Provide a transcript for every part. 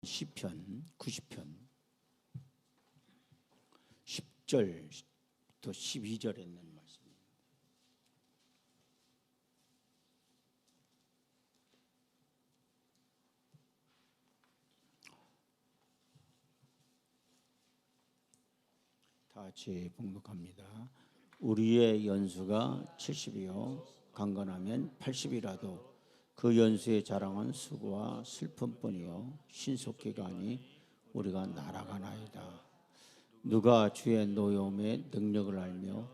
시편 90편 10절부터 12절에 있는 말씀입니다. 다 같이 봉독합니다. 우리의 연수가 70이요 강건하면 80이라도 그 연수의 자랑은 수고와 슬픔뿐이요 신속히가 아니 우리가 날아가나이다. 누가 주의 노여움의 능력을 알며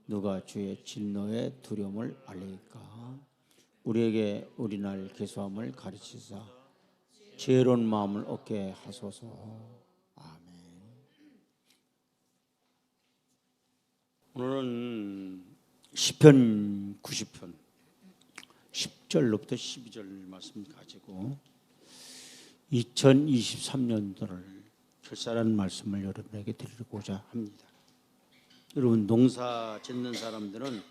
누가 주의 진노의 두려움을 알리까. 우리에게 우리날 계수함을 가르치사 지혜로운 마음을 얻게 하소서. 아멘. 오늘은 시편 90편 10절로부터 12절 말씀 가지고 2023년도를 결산하는 말씀을 여러분에게 드리고자 합니다. 여러분, 농사 짓는 사람들은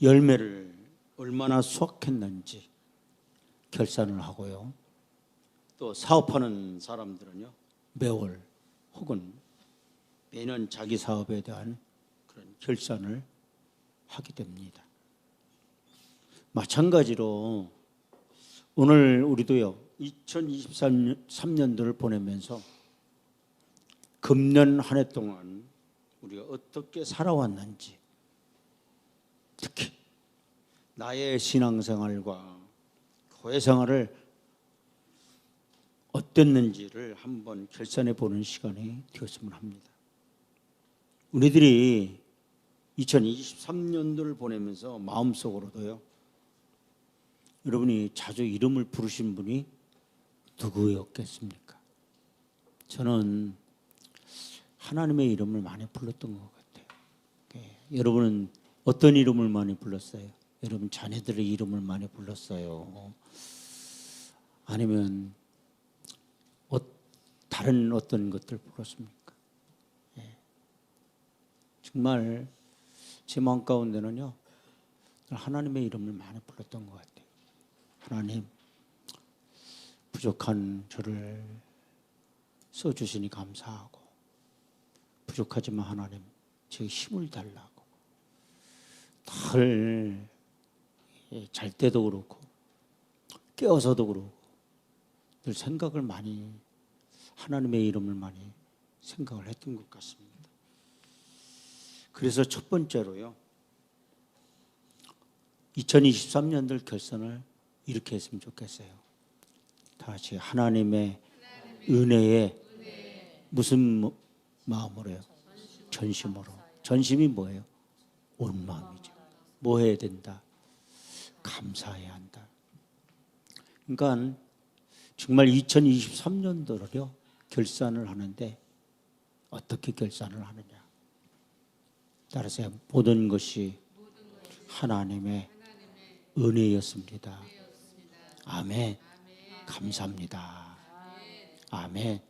열매를 얼마나 수확했는지 결산을 하고요. 또 사업하는 사람들은요, 매월 혹은 매년 자기 사업에 대한 그런 결산을 하게 됩니다. 마찬가지로 오늘 우리도요 2023년도를 보내면서 금년 한 해 동안 우리가 어떻게 살아왔는지, 특히 나의 신앙생활과 교회생활을 어땠는지를 한번 결산해 보는 시간이 되었으면 합니다. 우리들이 2023년도를 보내면서 마음속으로도요, 여러분이 자주 이름을 부르신 분이 누구였겠습니까? 저는 하나님의 이름을 많이 불렀던 것 같아요. 여러분은 어떤 이름을 많이 불렀어요? 여러분 자녀들의 이름을 많이 불렀어요? 아니면 다른 어떤 것들 불렀습니까? 정말 제 마음 가운데는요, 하나님의 이름을 많이 불렀던 것 같아요. 하나님, 부족한 저를 써주시니 감사하고, 부족하지만 하나님 제게 힘을 달라고, 늘 잘 때도 그렇고 깨어서도 그렇고 늘 생각을 많이, 하나님의 이름을 많이 생각을 했던 것 같습니다. 그래서 첫 번째로요, 2023년도 결산을 이렇게 했으면 좋겠어요. 다 같이 하나님의 은혜에 무슨 마음으로요? 전심으로. 전심이 뭐예요? 온 마음이죠. 뭐 해야 된다? 감사해야 한다. 그러니까 정말 2023년도를요 결산을 하는데 어떻게 결산을 하느냐? 따라서 모든 것이 하나님의 은혜였습니다. 아멘. 감사합니다. 아멘.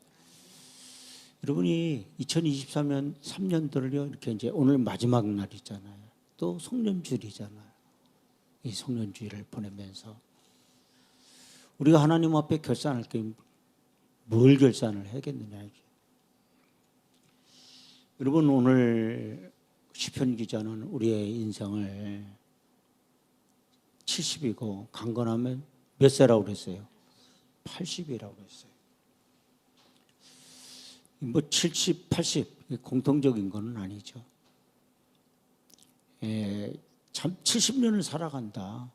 여러분이 2023년도를요 이렇게 이제 오늘 마지막 날이잖아요. 또 송년주일이잖아요. 이 송년주일을 보내면서 우리가 하나님 앞에 결산할 게 뭘 결산을 하겠느냐. 여러분, 오늘 시편 기자는 우리의 인생을 70이고 강건하면 몇 세라고 그랬어요? 80이라고 그랬어요. 뭐 70, 80 공통적인 건 아니죠. 참 70년을 살아간다,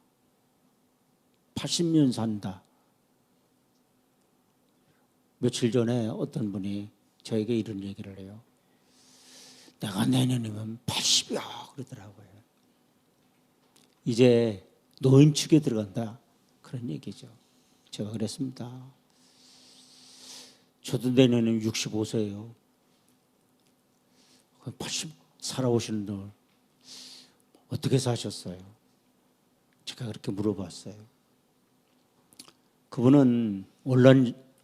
80년 산다. 며칠 전에 어떤 분이 저에게 이런 얘기를 해요. 내가 내년이면 80이야 그러더라고요. 이제 노인축에 들어간다, 그런 얘기죠. 제가 그랬습니다. 저도 내년에는 65세예요. 80 살아오시는 분 어떻게 사셨어요? 제가 그렇게 물어봤어요. 그분은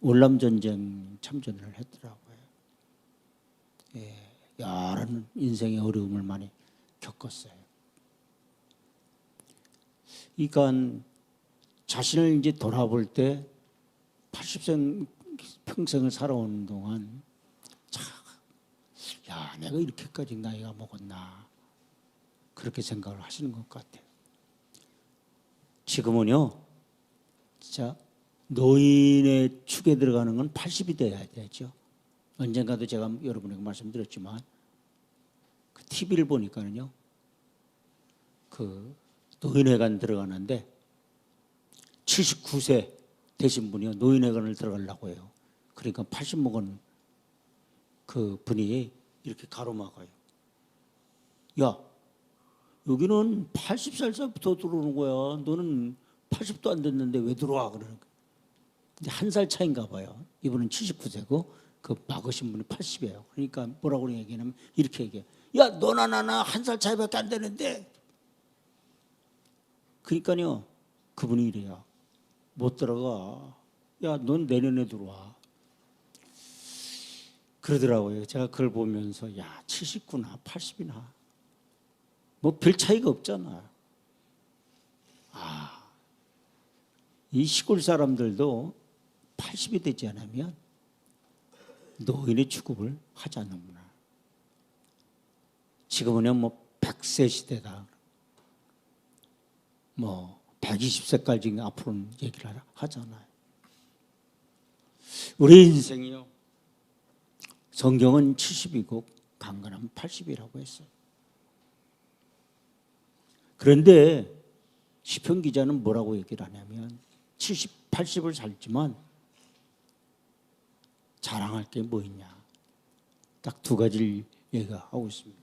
월남전쟁 참전을 했더라고요. 여러 인생의 어려움을 많이 겪었어요. 그러니까 자신을 이제 돌아볼 때 80생 평생을 살아오는 동안 참, 야, 내가 이렇게까지 나이가 먹었나 그렇게 생각을 하시는 것 같아요. 지금은요, 진짜 노인의 축에 들어가는 건 80이 돼야 되죠. 언젠가도 제가 여러분에게 말씀드렸지만 그 TV를 보니까는요, 그 노인회관 들어가는데 79세 되신 분이요, 노인회관을 들어가려고 해요. 그러니까 80 먹은 그 분이 이렇게 가로막아요. 야, 여기는 80살부터 들어오는 거야. 너는 80도 안 됐는데 왜 들어와? 그러는 거예요. 근데 한 살 차인가 봐요. 이분은 79세고 그 막으신 분이 80이에요. 그러니까 뭐라고 얘기하냐면 이렇게 얘기해요. 야, 너나 나나 한 살 차이밖에 안 되는데. 그러니까요, 그분이 이래요. 못 들어가. 야, 넌 내년에 들어와. 그러더라고요. 제가 그걸 보면서 야, 79나 80이나 뭐 별 차이가 없잖아. 아, 이 시골 사람들도 80이 되지 않으면 노인의 취급을 하지 않는구나. 지금은 뭐 100세 시대다. 뭐 120세까지 앞으로는 얘기를 하잖아요. 우리 인생이요, 성경은 70이고 강건하면 80이라고 했어요. 그런데 시편 기자는 뭐라고 얘기를 하냐면 70, 80을 살지만 자랑할 게 뭐 있냐. 딱 두 가지를 얘기하고 있습니다.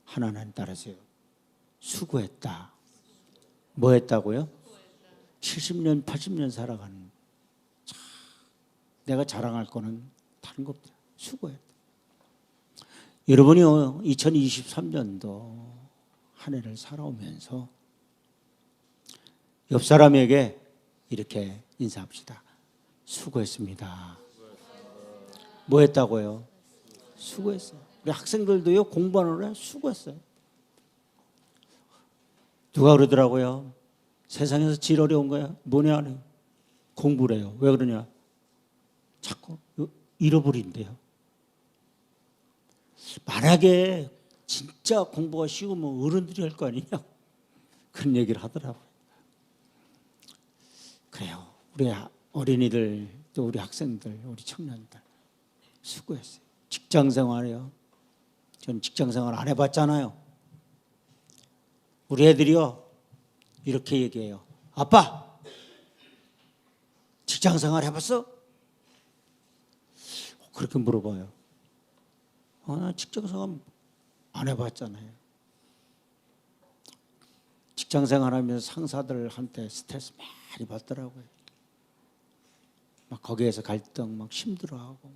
하나는 따라서요, 수고했다. 뭐 했다고요? 70년, 80년 살아가는, 참, 내가 자랑할 거는 다른 거 없다. 수고했다. 여러분이요, 2023년도 한 해를 살아오면서 옆 사람에게 이렇게 인사합시다. 수고했습니다. 뭐 했다고요? 수고했어요. 우리 학생들도요, 공부하느라 수고했어요. 누가 그러더라고요? 세상에서 제일 어려운 거야? 뭐냐? 공부를 해요. 왜 그러냐? 자꾸 잃어버린대요. 만약에 진짜 공부가 쉬우면 어른들이 할 거 아니냐? 그런 얘기를 하더라고요. 그래요. 우리 어린이들, 또 우리 학생들, 우리 청년들 수고했어요. 직장 생활이요. 저는 직장 생활 안 해봤잖아요. 우리 애들이요, 이렇게 얘기해요. 아빠, 직장 생활 해봤어? 그렇게 물어봐요. 나 직장 생활 안 해봤잖아요. 직장 생활하면서 상사들한테 스트레스 많이 받더라고요. 막 거기에서 갈등, 막 힘들어하고,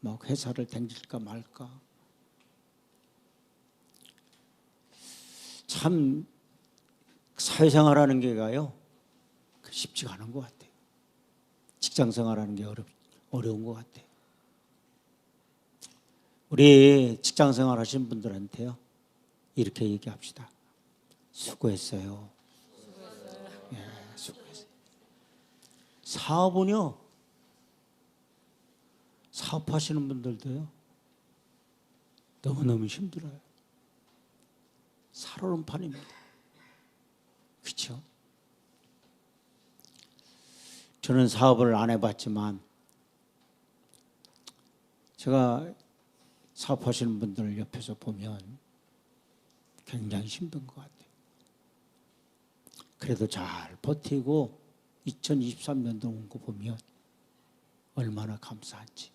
막 회사를 댕길까 말까. 참 사회생활하는 게가요, 쉽지가 않은 것 같아요. 직장생활하는 게 어려운 것 같아요. 우리 직장생활 하신 분들한테요, 이렇게 얘기합시다. 수고했어요. 예, 수고했어요. 사업은요, 사업하시는 분들도요, 너무너무 힘들어요. 살얼음판입니다. 그렇죠? 저는 사업을 안 해봤지만 제가 사업하시는 분들 옆에서 보면 굉장히 힘든 것 같아요. 그래도 잘 버티고 2023년도 온 거 보면 얼마나 감사한지.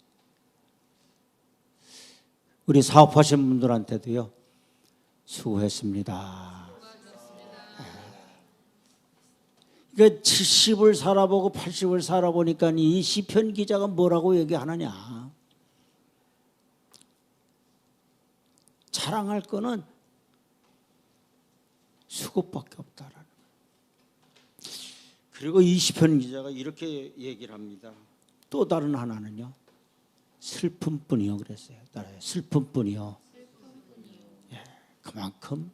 우리 사업하시는 분들한테도요, 수고했습니다. 그러니까 70을 살아보고 80을 살아보니까 이 시편 기자가 뭐라고 얘기하느냐. 자랑할 거는 수고밖에 없다라는 거예요. 그리고 이 시편 기자가 이렇게 얘기를 합니다. 또 다른 하나는요, 슬픔뿐이요 그랬어요. 따라요. 슬픔뿐이요. 예, 그만큼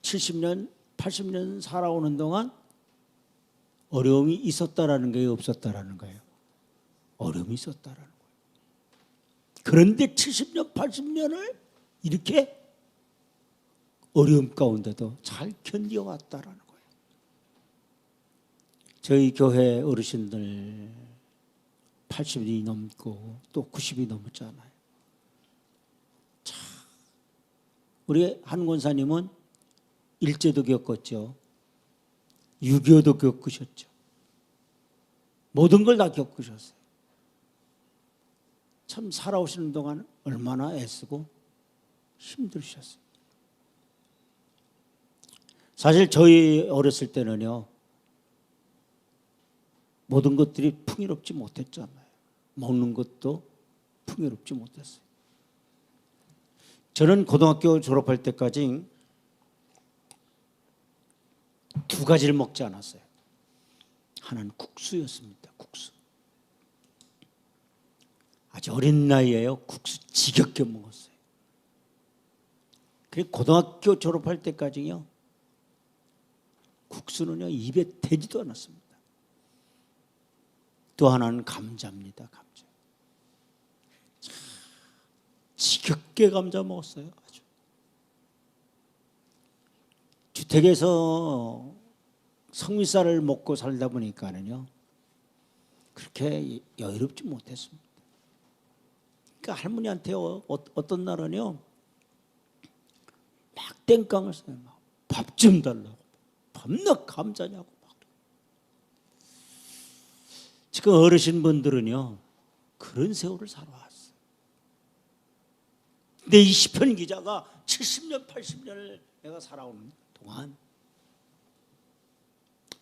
70년, 80년 살아오는 동안 어려움이 있었다라는 거예요, 없었다라는 거예요? 어려움이 있었다라는 거예요. 그런데 70년, 80년을 이렇게 어려움 가운데도 잘 견뎌왔다라는 거예요. 저희 교회 어르신들 80이 넘고 또 90이 넘었잖아요. 참, 우리 한 권사님은 일제도 겪었죠. 6.25도 겪으셨죠. 모든 걸 다 겪으셨어요. 참 살아오시는 동안 얼마나 애쓰고 힘들으셨어요. 사실 저희 어렸을 때는요, 모든 것들이 풍요롭지 못했잖아요. 먹는 것도 풍요롭지 못했어요. 저는 고등학교 졸업할 때까지 두 가지를 먹지 않았어요. 하나는 국수였습니다. 국수. 아주 어린 나이에요. 국수 지겹게 먹었어요. 그리고 고등학교 졸업할 때까지요, 국수는요 입에 대지도 않았습니다. 또 하나는 감자입니다. 감자. 참, 지겹게 감자 먹었어요. 아주. 주택에서 성미쌀을 먹고 살다 보니까는요, 그렇게 여유롭지 못했습니다. 그러니까 할머니한테 어떤 날은요, 막 땡깡을 써요. 밥 좀 달라고. 밤낮 감자냐고. 막. 지금 어르신분들은요, 그런 세월을 살아왔어요. 근데 이 시편 기자가 70년, 80년을 내가 살아오는 동안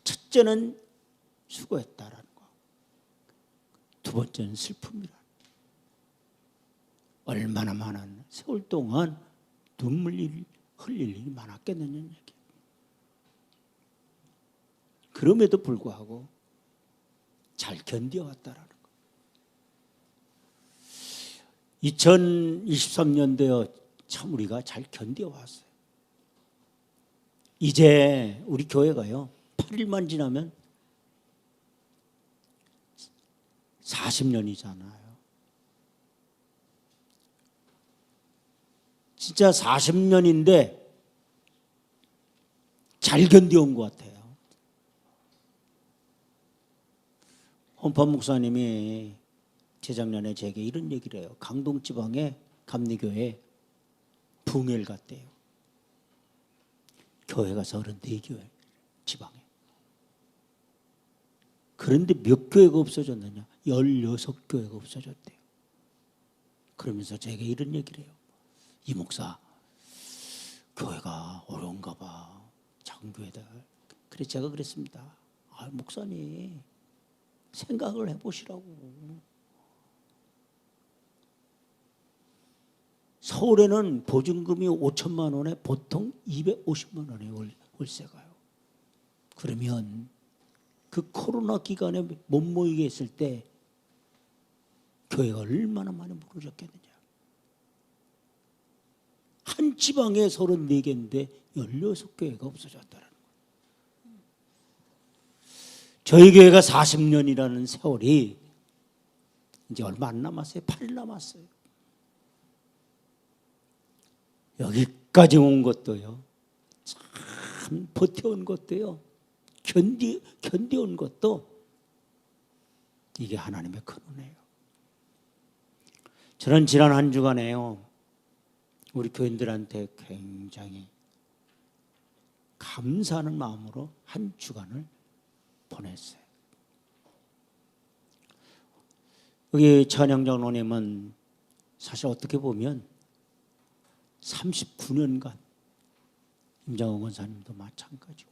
첫째는 수고했다라는 거. 두 번째는 슬픔이라는 거. 얼마나 많은 세월 동안 눈물 흘릴 일이 많았겠느냐는 얘기예요. 그럼에도 불구하고 잘 견뎌왔다라는 거. 2023년도에 참 우리가 잘 견뎌왔어요. 이제 우리 교회가요, 8일만 지나면 40년이잖아요. 진짜 40년인데 잘 견뎌온 것 같아요. 헌법 목사님이 재작년에 제게 이런 얘기를 해요. 강동지방의 감리교회 붕해를 갔대요. 교회가 34교회 지방에. 그런데 몇 교회가 없어졌느냐? 16교회가 없어졌대요. 그러면서 제게 이런 얘기를 해요. 이 목사, 교회가 어려운가 봐. 작은 교회들. 그래서 제가 그랬습니다. 아, 목사님, 생각을 해보시라고. 서울에는 보증금이 5천만 원에 보통 250만 원에 월세가요. 그러면 그 코로나 기간에 못 모이게 했을 때 교회가 얼마나 많이 무너졌겠느냐. 한 지방에 34개인데 16교회가 없어졌다는 거예요. 저희 교회가 40년이라는 세월이 이제 얼마 안 남았어요. 8일 남았어요. 여기까지 온 것도요, 참 버텨온 것도요, 견뎌온 것도 이게 하나님의 큰 은혜예요. 저는 지난 한 주간에요, 우리 교인들한테 굉장히 감사하는 마음으로 한 주간을 보냈어요. 여기 천영 장로님은 사실 어떻게 보면 39년간, 임장호 권사님도 마찬가지고,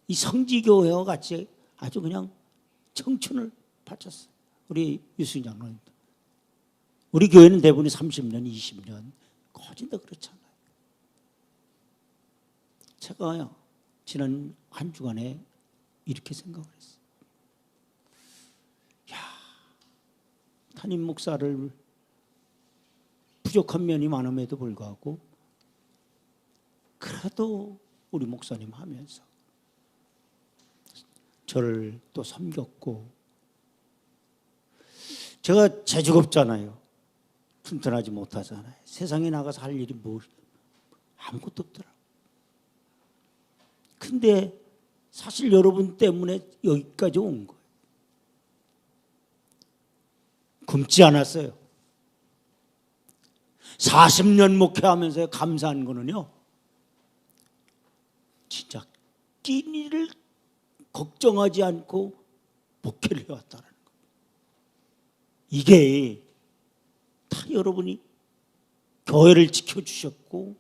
이 성지교회와 같이 아주 그냥 청춘을 바쳤어요. 우리 유승 장로님도. 우리 교회는 대부분이 30년, 20년, 거진 다 그렇잖아요. 제가요, 지난 한 주간에 이렇게 생각을 했어요. 야, 담임 목사를 부족한 면이 많음에도 불구하고 그래도 우리 목사님 하면서 저를 또 섬겼고, 제가 재주가 없잖아요. 튼튼하지 못하잖아요. 세상에 나가서 할 일이 뭐 아무것도 없더라고요. 근데 사실 여러분 때문에 여기까지 온 거예요. 굶지 않았어요. 40년 목회하면서 감사한 거는요, 진짜 끼니를 걱정하지 않고 목회를 해왔다는 거예요. 이게 다 여러분이 교회를 지켜주셨고,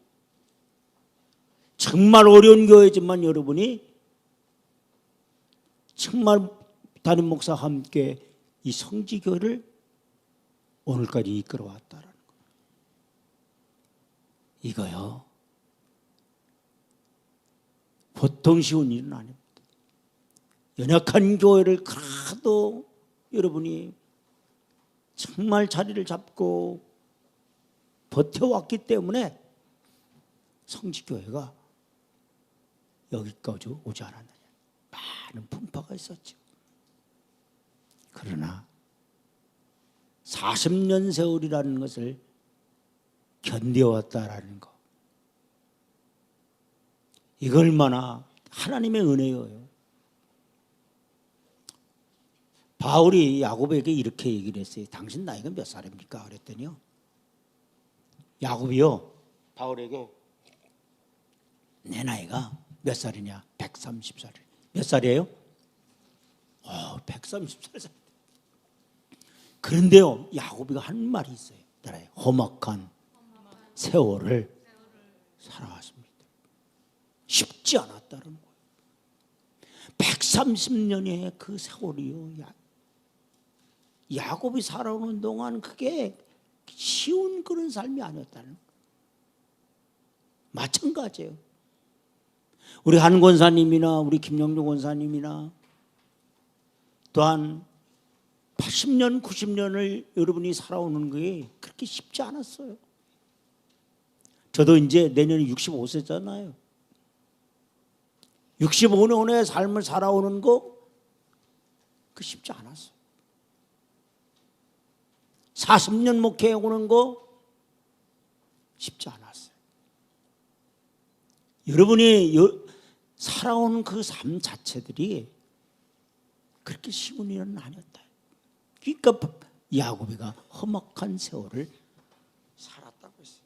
정말 어려운 교회지만 여러분이 정말 담임 목사와 함께 이 성지교회를 오늘까지 이끌어왔다는 거예요. 이거요, 보통 쉬운 일은 아닙니다. 연약한 교회를 그래도 여러분이 정말 자리를 잡고 버텨왔기 때문에 성지교회가 여기까지 오지 않았느냐. 많은 분파가 있었죠. 그러나 40년 세월이라는 것을 견뎌왔다라는 것, 이거 얼마나 하나님의 은혜예요. 바울이 야곱에게 이렇게 얘기를 했어요. 당신 나이가 몇 살입니까? 그랬더니요, 야곱이요, 바울에게 내 나이가 몇 살이냐? 130살. 몇 살이에요? 130살. 그런데요, 야곱이가 한 말이 있어요. 험악한 세월을 살아왔습니다. 쉽지 않았다는 거예요. 130년의 그 세월이요, 야곱이 살아오는 동안 그게 쉬운 그런 삶이 아니었다는 거예요. 마찬가지예요. 우리 한 권사님이나 우리 김영주 권사님이나 또한 80년, 90년을 여러분이 살아오는 게 그렇게 쉽지 않았어요. 저도 이제 내년에 65세잖아요. 65년의 삶을 살아오는 거 그 쉽지 않았어요. 40년 목회해 오는 거 쉽지 않았어요. 여러분이 살아오는 그 삶 자체들이 그렇게 쉬운 일은 아니었다. 그러니까 야곱이가 험악한 세월을 살았다고 했어요.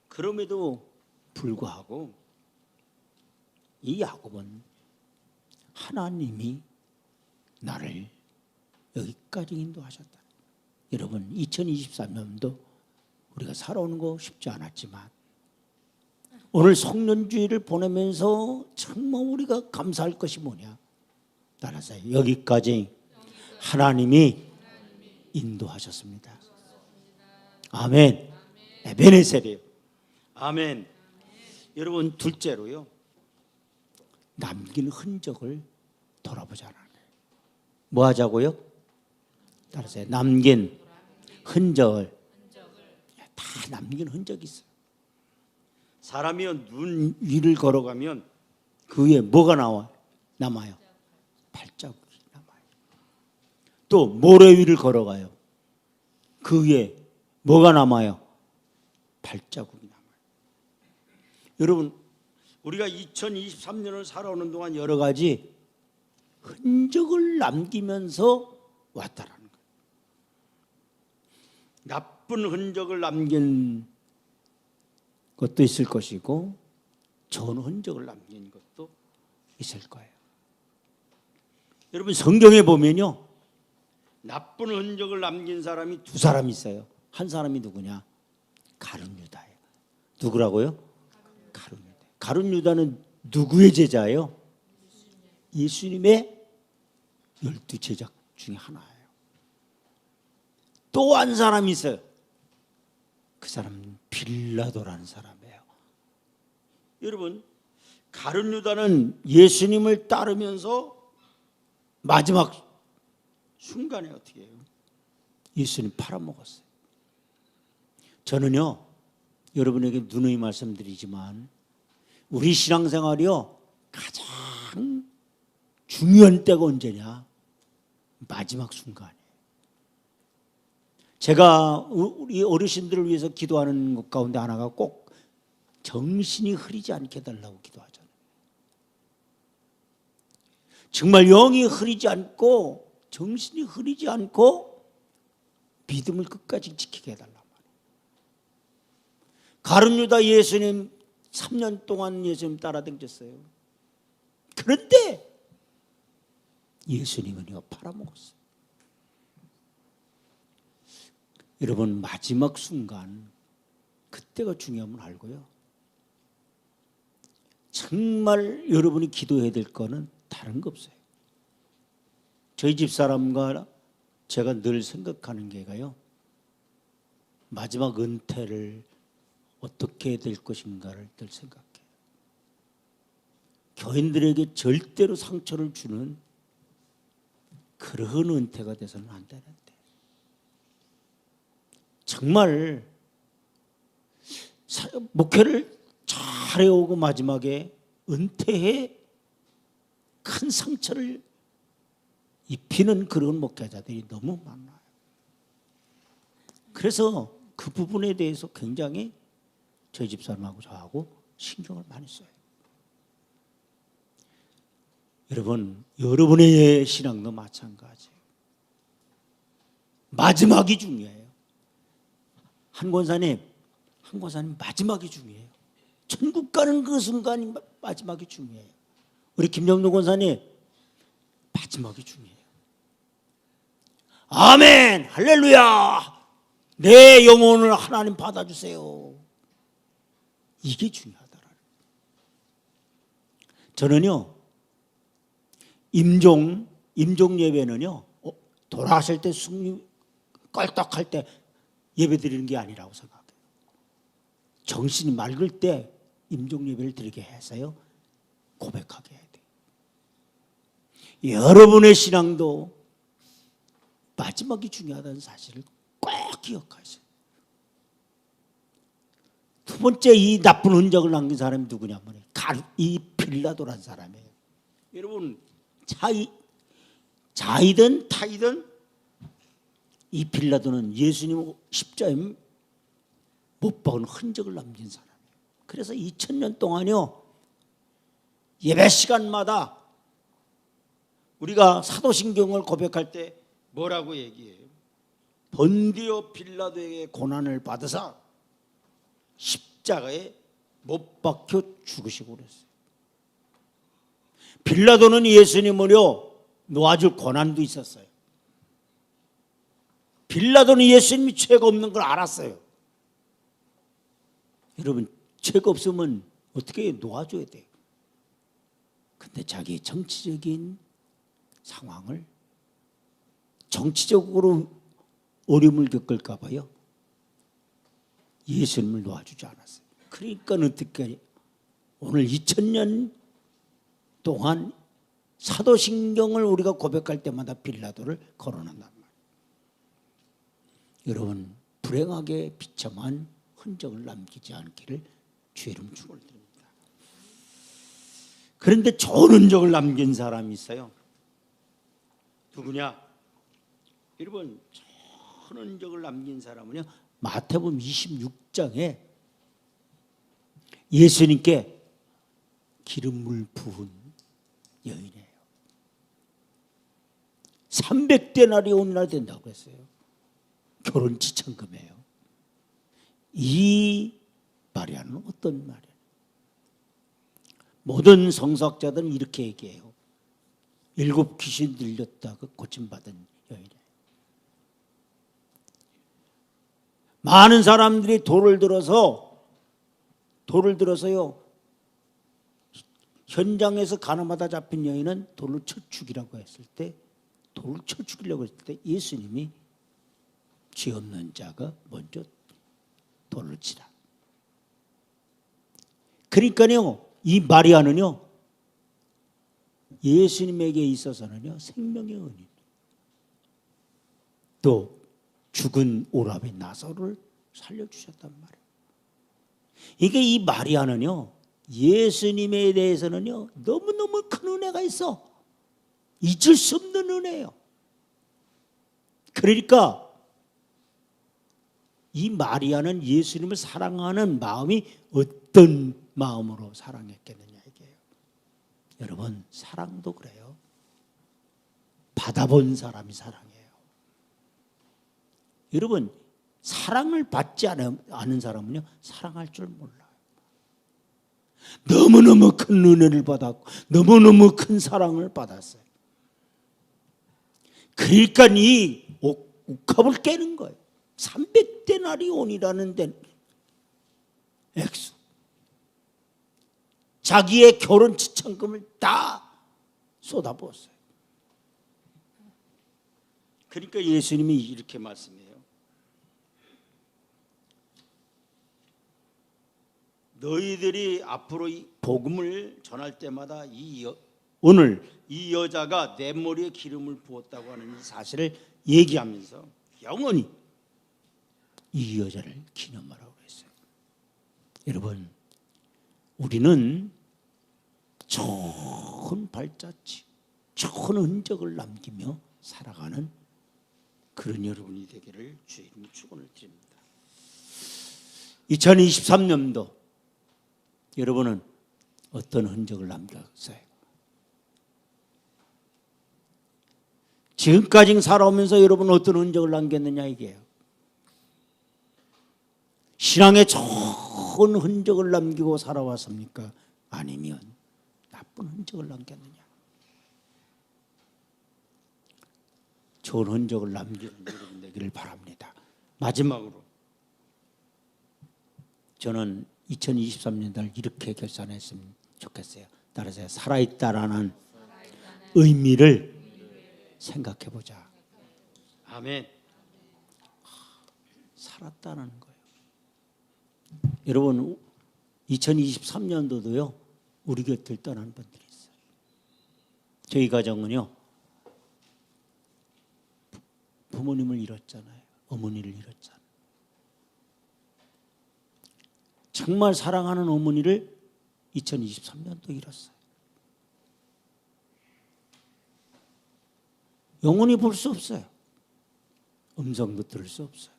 그럼에도 불구하고 이 야곱은 하나님이 나를 여기까지 인도하셨다. 여러분, 2023년도 우리가 살아오는 거 쉽지 않았지만 오늘 송년주의를 보내면서 정말 우리가 감사할 것이 뭐냐? 따라서 여기까지 하나님이 인도하셨습니다. 아멘. 에베네셀이에요. 아멘. 여러분, 둘째로요, 남긴 흔적을 돌아보자는 거예요. 뭐 하자고요? 따라서 남긴 흔적을, 다 남긴 흔적이 있어요. 사람이 눈 위를 걸어가면 그 위에 뭐가 남아요? 발자국이 남아요. 또 모래 위를 걸어가요. 그 위에 뭐가 남아요? 발자국이 남아요. 여러분, 우리가 2023년을 살아오는 동안 여러 가지 흔적을 남기면서 왔다라는 거예요. 나쁜 흔적을 남긴 것도 있을 것이고 좋은 흔적을 남긴 것도 있을 거예요. 여러분, 성경에 보면요, 나쁜 흔적을 남긴 사람이 두 사람이 있어요. 한 사람이 누구냐? 가룟 유다예요. 누구라고요? 가룟 유다. 가룟 유다는 누구의 제자예요? 예수님의 12 제자 중에 하나예요. 또 한 사람이 있어요. 그 사람은 빌라도라는 사람이에요. 여러분, 가룟 유다는 예수님을 따르면서 마지막 순간에 어떻게 해요? 예수님 팔아먹었어요. 저는요, 여러분에게 누누이 말씀드리지만 우리 신앙생활이요, 가장 가장 중요한 때가 언제냐? 마지막 순간이에요. 제가 우리 어르신들을 위해서 기도하는 것 가운데 하나가 꼭 정신이 흐리지 않게 해달라고 기도하잖아요. 정말 영이 흐리지 않고 정신이 흐리지 않고 믿음을 끝까지 지키게 해달란 말이에요. 가룟 유다 예수님 3년 동안 예수님 따라다녔어요. 그런데 예수님은요 팔아먹었어요. 여러분, 마지막 순간 그때가 중요함을 알고요, 정말 여러분이 기도해야 될 거는 다른 거 없어요. 저희 집사람과 제가 늘 생각하는 게가요, 마지막 은퇴를 어떻게 해야 될 것인가를 늘 생각해요. 교인들에게 절대로 상처를 주는 그런 은퇴가 돼서는 안 되는데, 정말 목회를 잘 해오고 마지막에 은퇴해 큰 상처를 입히는 그런 목회자들이 너무 많아요. 그래서 그 부분에 대해서 굉장히 저희 집사람하고 저하고 신경을 많이 써요. 여러분, 여러분의 신앙도 마찬가지예요. 마지막이 중요해요. 한 권사님 마지막이 중요해요. 천국 가는 그 순간이 마지막이 중요해요. 우리 김정도 권사님 마지막이 중요해요. 아멘, 할렐루야, 내 영혼을 하나님 받아주세요. 이게 중요하더라고요. 저는요, 임종 예배는요, 돌아가실 때 승리 껄떡할 때 예배 드리는 게 아니라고 생각해요. 정신이 맑을 때 임종 예배를 드리게 해서요, 고백하게 해야 돼요. 여러분의 신앙도 마지막이 중요하다는 사실을 꼭 기억하세요. 두 번째, 이 나쁜 흔적을 남긴 사람이 누구냐면 이 빌라도라는 사람이에요. 여러분, 자이든 타이든 이 빌라도는 예수님 십자가에 못 박은 흔적을 남긴 사람이에요. 그래서 2000년 동안요, 예배 시간마다 우리가 사도신경을 고백할 때 뭐라고 얘기해요? 본디오 빌라도에게 고난을 받으사 십자가에 못 박혀 죽으시고 그랬어요. 빌라도는 예수님을요 놓아줄 고난도 있었어요. 빌라도는 예수님이 죄가 없는 걸 알았어요. 여러분, 죄가 없으면 어떻게 놓아줘야 돼요? 근데 자기의 정치적인 상황을, 정치적으로 어려움을 겪을까 봐요, 예수님을 놓아주지 않았어요. 그러니까 어떻게 오늘 2000년 동안 사도신경을 우리가 고백할 때마다 빌라도를 거론한단 말이에요. 여러분, 불행하게 비참한 흔적을 남기지 않기를 주의 이름 축원드립니다. 그런데 좋은 흔적을 남긴 사람이 있어요. 누구냐? 여러분, 좋은 흔적을 남긴 사람은요, 마태복음 26장에 예수님께 기름물 부은 여인이에요. 300데나리온이나 된다고 했어요. 결혼 지참금이에요. 이 마리아는 어떤 말이에요? 모든 성서학자들은 이렇게 얘기해요. 7 귀신 들렸다가 고침받은 여인이에요. 많은 사람들이 돌을 들어서요, 현장에서 가늠하다 잡힌 여인은 돌로 쳐 죽이라고 했을 때, 돌을 쳐 죽이려고 했을 때 예수님이 죄 없는 자가 먼저 돌을 치라. 그러니까요, 이 마리아는요, 예수님에게 있어서는요, 생명의 은인, 또 죽은 오라비 나사로를 살려주셨단 말이에요. 이게 이 마리아는요, 예수님에 대해서는요 너무너무 큰 은혜가 있어. 잊을 수 없는 은혜예요. 그러니까 이 마리아는 예수님을 사랑하는 마음이 어떤 마음으로 사랑했겠느냐 이게요. 여러분 사랑도 그래요. 받아본 사람이 사랑해요. 여러분 사랑을 받지 않은 사람은요 사랑할 줄 몰라요. 너무너무 큰 은혜를 받았고 너무너무 큰 사랑을 받았어요. 그러니까 이 옥합을 깨는 거예요. 300데나리온이라는 데 액수, 자기의 결혼 지참금을 다 쏟아부었어요. 그러니까 예수님이 이렇게 말씀해요. 너희들이 앞으로 이 복음을 전할 때마다 오늘 이 여자가 내 머리에 기름을 부었다고 하는 이 사실을 얘기하면서 영원히 이 여자를 기념하라고 했어요. 여러분 우리는 좋은 발자취, 좋은 흔적을 남기며 살아가는 그런 여러분이 되기를 주의 이름으로 축원을 드립니다. 2023년도 여러분은 어떤 흔적을 남겼어요? 지금까지 살아오면서 여러분은 어떤 흔적을 남겼느냐 이게요. 신앙에 좋은 흔적을 남기고 살아왔습니까? 아니면 나쁜 흔적을 남겼느냐? 좋은 흔적을 남기는 여러분 되기를 바랍니다. 마지막으로 저는 2023년도를 이렇게 결산했으면 좋겠어요. 따라서 살아있다라는 의미를 생각해 보자. 아멘. 살았다는 거예요. 여러분 2023년도도요 우리 곁을 떠난 분들이 있어요. 저희 가정은요 부모님을 잃었잖아요. 어머니를 잃었잖아요. 정말 사랑하는 어머니를 2023년도 잃었어요. 영원히 볼 수 없어요. 음성도 들을 수 없어요.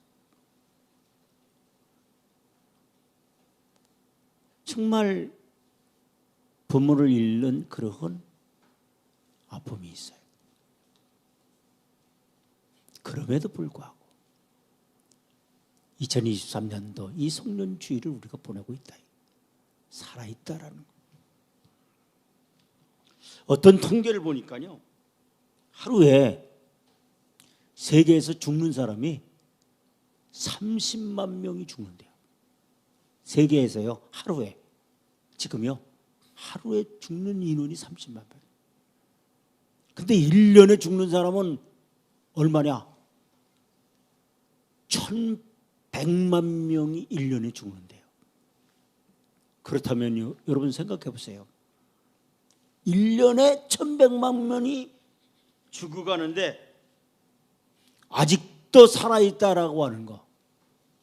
정말 부모를 잃는 그러한 아픔이 있어요. 그럼에도 불구하고 2023년도 이 성년주의를 우리가 보내고 있다. 살아있다라는 거. 어떤 통계를 보니까요. 하루에 세계에서 죽는 사람이 30만 명이 죽는데요. 세계에서요. 하루에. 지금요. 하루에 죽는 인원이 30만 명. 근데 1년에 죽는 사람은 얼마냐? 1,100만 명이 1년에 죽는데요. 그렇다면요. 여러분 생각해 보세요. 1년에 1,100만 명이 죽어가는데 아직도 살아있다라고 하는 거.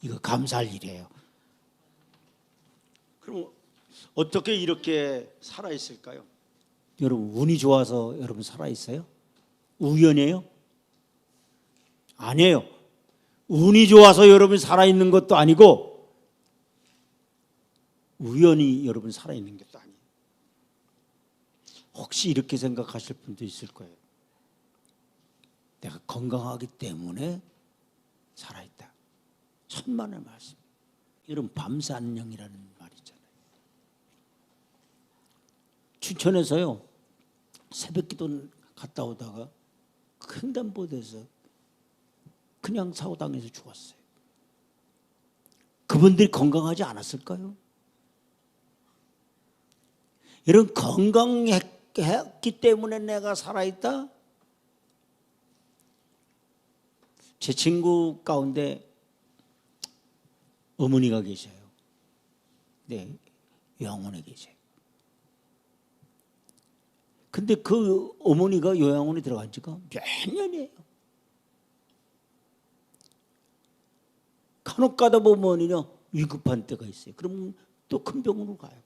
이거 감사할 일이에요. 그럼 어떻게 이렇게 살아있을까요? 여러분 운이 좋아서 여러분 살아있어요? 우연이에요? 아니에요. 운이 좋아서 여러분 살아있는 것도 아니고 우연히 여러분 살아있는 것도 아니에요. 혹시 이렇게 생각하실 분도 있을 거예요. 내가 건강하기 때문에 살아있다. 천만의 말씀. 여러분 밤산령이라는 말이 있잖아요. 춘천에서요. 새벽기도 갔다 오다가 횡단보도에서 그냥 사고당해서 죽었어요. 그분들이 건강하지 않았을까요? 여러분 건강했기 때문에 내가 살아있다? 제 친구 가운데 어머니가 계셔요. 네, 요양원에 계세요. 근데 그 어머니가 요양원에 들어간 지가 몇 년이에요. 간혹 가다 보면요 위급한 때가 있어요. 그러면 또 큰 병원으로 가요.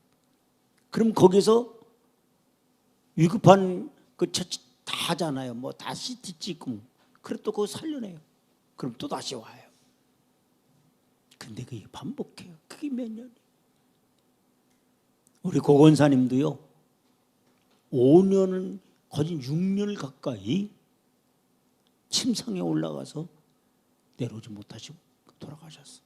그럼 거기서 위급한 그 처치 다 하잖아요. 뭐 다 CT 찍고. 그래 또 그거 살려내요. 그럼 또 다시 와요. 근데 그게 반복해요. 그게 몇 년이에요. 우리 고건사님도요. 5년은 거진 6년을 가까이 침상에 올라가서 내려오지 못하시고 돌아가셨어요.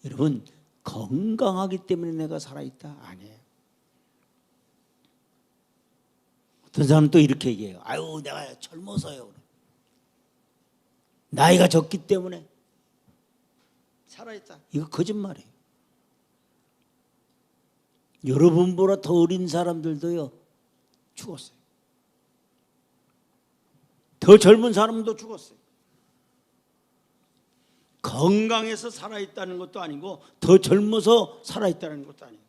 여러분 건강하기 때문에 내가 살아있다? 아니에요. 어떤 사람은 또 이렇게 얘기해요. 아유 내가 젊어서요. 나이가 적기 때문에 살아있다. 이거 거짓말이에요. 여러분보다 더 어린 사람들도요 죽었어요. 더 젊은 사람도 죽었어요. 건강해서 살아있다는 것도 아니고 더 젊어서 살아있다는 것도 아니에요.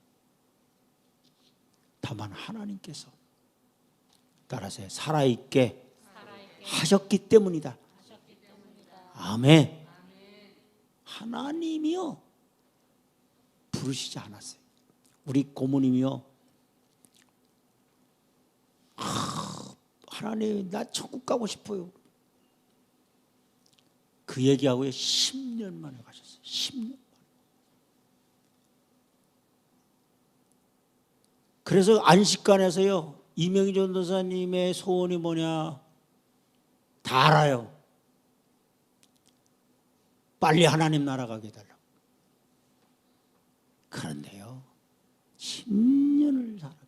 다만 하나님께서 따라서 살아있게 하셨기 때문이다. 아멘. 하나님이요 부르시지 않았어요. 우리 고모님이요 하나님 나 천국 가고 싶어요. 그 얘기하고요 10년 만에 가셨어요. 10년 만에. 그래서 안식관에서요 이명희 전도사님의 소원이 뭐냐 다 알아요. 빨리 하나님 나라 가게 해달라고. 그런데요 10년을 살았어요.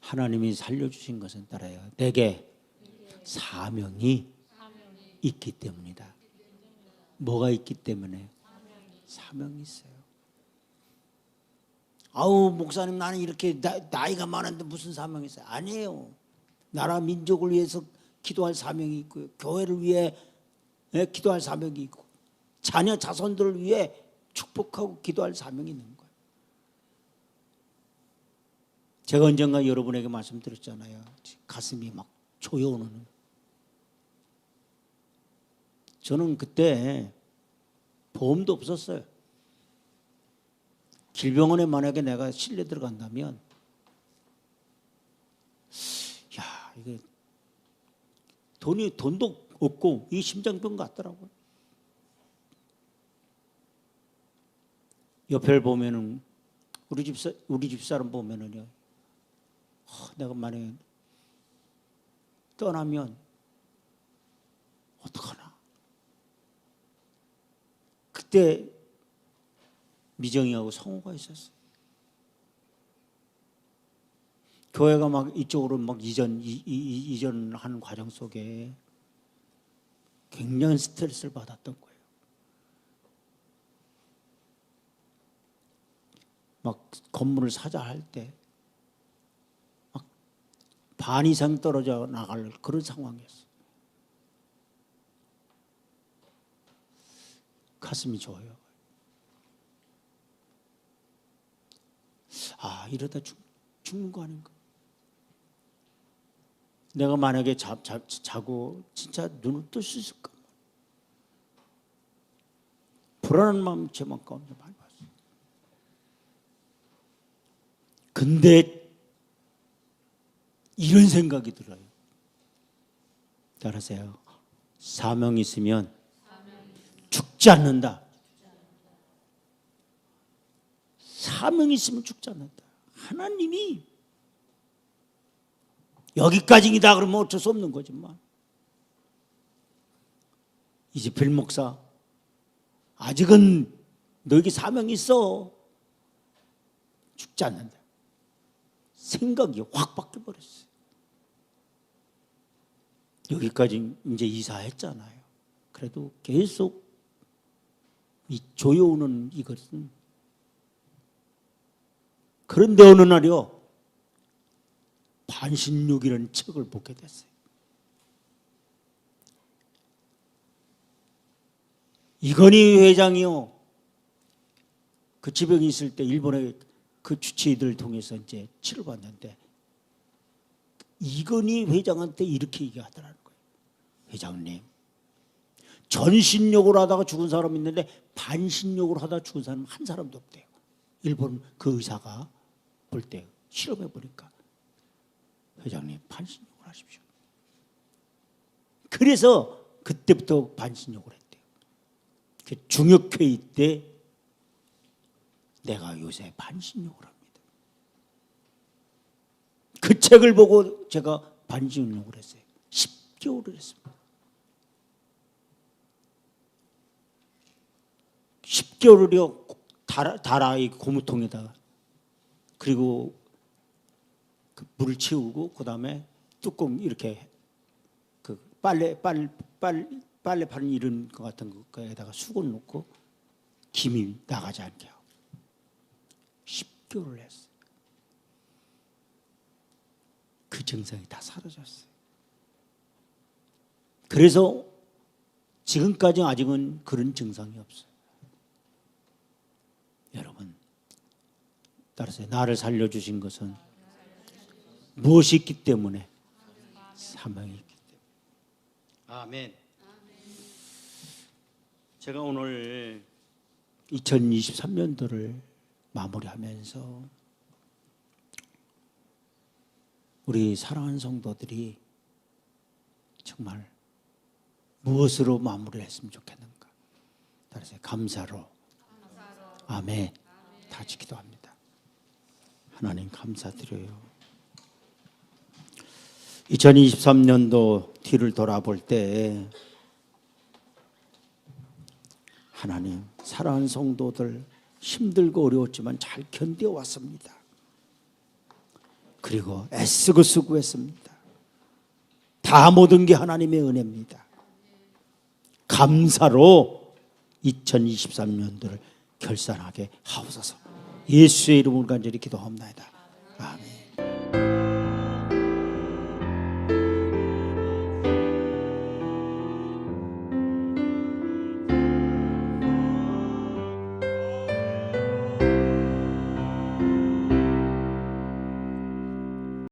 하나님이 살려주신 것은 따라요. 내게 사명이 있기 때문이다. 뭐가 있기 때문에? 사명이 있어요. 아우 목사님 나는 이렇게 나이가 많은데 무슨 사명이 있어요? 아니에요. 나라 민족을 위해서 기도할 사명이 있고요. 교회를 위해 기도할 사명이 있고 자녀 자손들을 위해 축복하고 기도할 사명이 있는 거예요. 제가 언젠가 여러분에게 말씀드렸잖아요. 가슴이 막 조여오는. 저는 그때 보험도 없었어요. 길병원에 만약에 내가 실려 들어간다면 야 이게 돈도 없고 이 심장병 같더라고요. 옆을 보면은 우리 집사람 보면은요. 내가 만약에 떠나면 어떡하나. 그때 미정이하고 성호가 있었어요. 교회가 막 이쪽으로 막 이전하는 과정 속에 굉장한 스트레스를 받았던 거예요. 막 건물을 사자 할 때 막 반 이상 떨어져 나갈 그런 상황이었어요. 가슴이 좋아요. 아 이러다 죽는 거 아닌가? 내가 만약에 자고 진짜 눈을 뜰 수 있을까? 불안한 마음 제만 가운데 많이 봤어요. 근데 이런 생각이 들어요. 따라서요. 사명이 있으면 죽지 않는다. 사명이 있으면 죽지 않는다. 하나님이 여기까지이다 그러면 어쩔 수 없는 거지만 이제 빌목사 아직은 너에게 사명이 있어. 죽지 않는다. 생각이 확 바뀌어버렸어요. 여기까지 이제 이사했잖아요. 그래도 계속 이 조여오는 이것은 그런데 어느 날이요 반신욕이라는 책을 보게 됐어요. 이건희 회장이요 그 지병이 있을 때 일본의 그 주치의들을 통해서 이제 치료받는데 이건희 회장한테 이렇게 얘기하더라는 거예요. 회장님, 전신욕을 하다가 죽은 사람 있는데 반신욕을 하다가 죽은 사람 한 사람도 없대요. 일본 그 의사가 볼 때 실험해 보니까 회장님 반신욕을 하십시오. 그래서 그때부터 반신욕을 했대요. 중역회의 때 내가 요새 반신욕을 합니다. 그 책을 보고 제가 반신욕을 했어요. 10개월을 했습니다. 10개월을요 달아 이 고무통에다가, 그리고 그 물을 채우고 그 다음에 뚜껑 이렇게 그 빨래 파는 이런 거 같은 거에다가 수건 놓고 김이 나가지 않게 하고 10개월을 했어요. 그 증상이 다 사라졌어요. 그래서 지금까지 아직은 그런 증상이 없어요. 여러분, 따라서 나를 살려주신 것은 무엇이 있기 때문에? 사명이 있기 때문에. 아멘. 제가 오늘 2023년도를 마무리하면서 우리 사랑하는 성도들이 정말 무엇으로 마무리를 했으면 좋겠는가? 따라서 감사로. 아멘. 다 기도합니다. 하나님 감사드려요. 2023년도 뒤를 돌아볼 때 하나님 사랑하는 성도들 힘들고 어려웠지만 잘 견뎌왔습니다. 그리고 애쓰고 수고했습니다. 다 모든 게 하나님의 은혜입니다. 감사로 2023년도를 결산하게 하옵소서. 예수의 이름으로 간절히 기도합니다. 아멘.